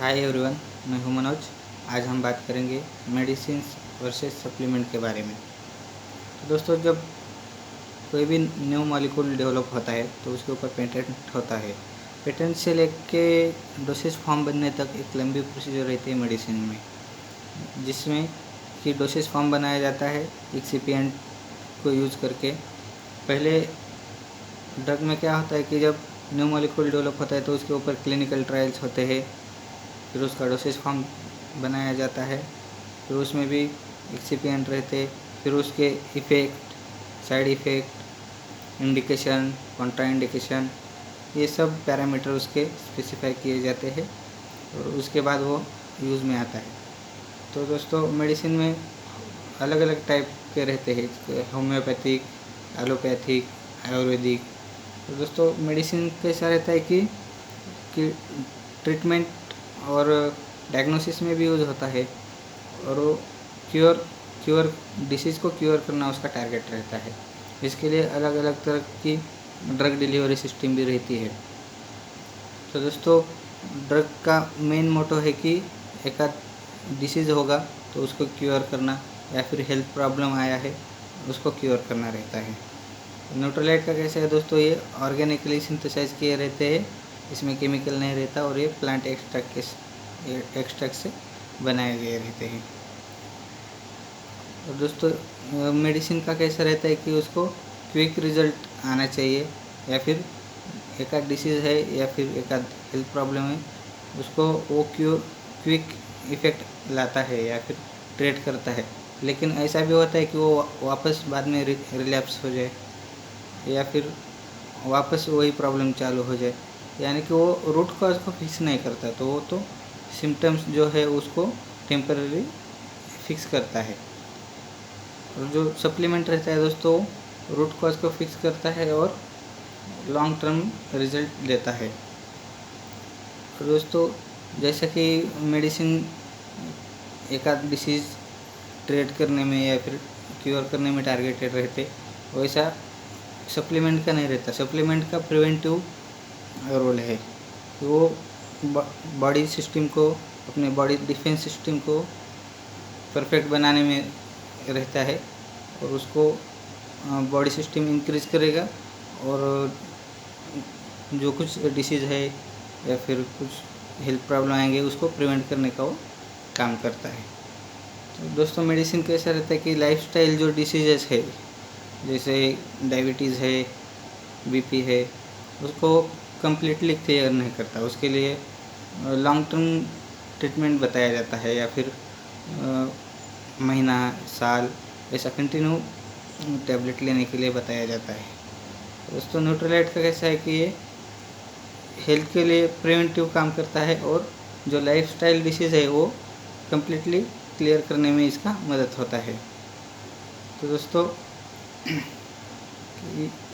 Hi everyone, मैं हूं मनोज। आज हम बात करेंगे मेडिसिन वर्सेस सप्लीमेंट के बारे में। तो दोस्तों, जब कोई भी न्यू मॉलिक्यूल डेवलप होता है तो उसके ऊपर पेटेंट होता है। पेटेंट से लेके डोसेज फॉर्म बनने तक एक लंबी प्रोसीजर रहती है मेडिसिन में, जिसमें कि डोसेज फॉर्म बनाया जाता है एक्सिपिएंट को यूज़ करके। पहले ड्रग में क्या होता है कि जब न्यू मॉलिक्यूल डेवलप होता है तो उसके ऊपर क्लिनिकल ट्रायल्स होते हैं, फिर उसका डोसेज फॉर्म बनाया जाता है, फिर उसमें भी एक्सिपिएंट रहते, फिर उसके effect, side effect, indication, Contra indication, ये सब पैरामीटर उसके स्पेसिफाई किए जाते हैं और उसके बाद वो यूज़ में आता है। तो दोस्तों, मेडिसिन में अलग अलग टाइप के रहते हैं, होम्योपैथिक, एलोपैथिक, आयुर्वेदिक। तो दोस्तों, मेडिसिन कैसा रहता है कि ट्रीटमेंट और डायग्नोसिस में भी यूज़ होता है, और वो क्योर डिसीज़ को क्योर करना उसका टारगेट रहता है। इसके लिए अलग अलग तरह की ड्रग डिलीवरी सिस्टम भी रहती है। तो दोस्तों, ड्रग का मेन मोटो है कि एक डिसीज़ होगा तो उसको क्योर करना, या फिर हेल्थ प्रॉब्लम आया है उसको क्योर करना रहता है। न्यूट्रलाइट का कैसे है दोस्तों, ये ऑर्गेनिकली सिंथेसाइज किए रहते हैं, इसमें केमिकल नहीं रहता और ये प्लांट एक्सट्रैक्ट से बनाए गए रहते हैं। और दोस्तों, मेडिसिन का कैसा रहता है कि उसको क्विक रिजल्ट आना चाहिए, या फिर एक आध डिसीज़ है या फिर एक आध हेल्थ प्रॉब्लम है उसको वो क्विक इफ़ेक्ट लाता है या फिर ट्रीट करता है। लेकिन ऐसा भी होता है कि वो वापस बाद में रिलैप्स हो जाए या फिर वापस वही प्रॉब्लम चालू हो जाए, यानी कि वो रूट कॉज को फिक्स नहीं करता। तो वो तो सिम्टम्स जो है उसको टेम्पररी फिक्स करता है। और जो सप्लीमेंट रहता है दोस्तों, रूट कॉज को फिक्स करता है और लॉन्ग टर्म रिजल्ट देता है। तो दोस्तों, जैसा कि मेडिसिन एक आध डिसीज़ ट्रीट करने में या फिर क्योर करने में टारगेटेड रहते, वैसा सप्लीमेंट का नहीं रहता। सप्लीमेंट का प्रिवेंटिव रोल है कि वो बॉडी सिस्टम को, अपने बॉडी डिफेंस सिस्टम को परफेक्ट बनाने में रहता है, और उसको बॉडी सिस्टम इंक्रीज करेगा और जो कुछ डिसीज़ है या फिर कुछ हेल्थ प्रॉब्लम आएंगे उसको प्रिवेंट करने का वो काम करता है। तो दोस्तों, मेडिसिन कैसा रहता है कि लाइफस्टाइल जो डिसीजेस है, जैसे डायबिटीज़ है, बीपी है, उसको कम्प्लीटली क्लियर नहीं करता। उसके लिए लॉन्ग टर्म ट्रीटमेंट बताया जाता है, या फिर महीना, साल, ऐसा कंटिन्यू टैबलेट लेने के लिए बताया जाता है। दोस्तों, न्यूट्रलाइट का कैसा है कि ये हेल्थ के लिए प्रिवेंटिव काम करता है, और जो लाइफस्टाइल डिसीज़ है वो कम्प्लीटली क्लियर करने में इसका मदद होता है। तो दोस्तों,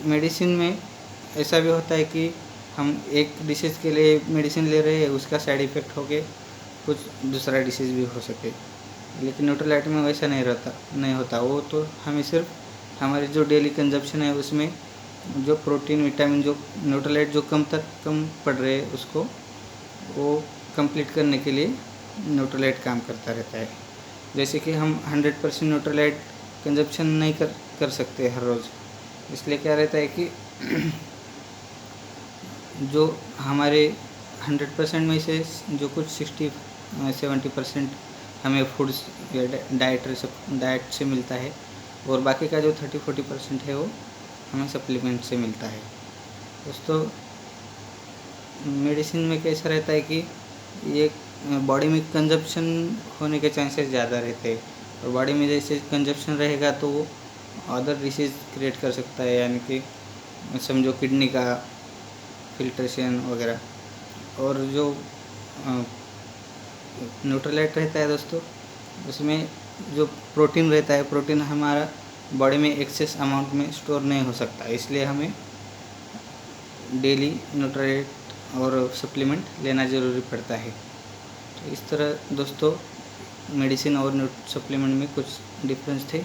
मेडिसिन में ऐसा भी होता है कि हम एक डिसीज़ के लिए मेडिसिन ले रहे हैं, उसका साइड इफ़ेक्ट होके कुछ दूसरा डिसीज़ भी हो सके, लेकिन न्यूट्रलाइट में वैसा नहीं होता। वो तो हमें सिर्फ हमारी जो डेली कंजप्शन है उसमें जो प्रोटीन, विटामिन, जो न्यूट्रलाइट जो कम पड़ रहे हैं उसको वो कंप्लीट करने के लिए न्यूट्रलाइट काम करता रहता है। जैसे कि हम 100% न्यूट्रलाइट कंजप्शन नहीं कर सकते हर रोज़, इसलिए क्या रहता है कि जो हमारे 100% में से जो कुछ 60-70% हमें फूड्स या डाइट से मिलता है, और बाकी का जो 30-40% है वो हमें सप्लीमेंट से मिलता है। दोस्तों, मेडिसिन में कैसा रहता है कि ये बॉडी में कंजप्शन होने के चांसेस ज़्यादा रहते हैं, और बॉडी में जैसे कंजप्शन रहेगा तो वो अदर डिसीज़ क्रिएट कर सकता है, यानी कि समझो किडनी का फिल्ट्रेशन वगैरह। और जो न्यूट्रलाइट रहता है दोस्तों, उसमें जो प्रोटीन रहता है, प्रोटीन हमारा बॉडी में एक्सेस अमाउंट में स्टोर नहीं हो सकता, इसलिए हमें डेली न्यूट्रलाइट और सप्लीमेंट लेना ज़रूरी पड़ता है। तो इस तरह दोस्तों, मेडिसिन और सप्लीमेंट में कुछ डिफरेंस थे।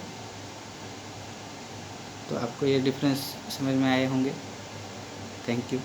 तो आपको ये डिफरेंस समझ में आए होंगे। Thank you.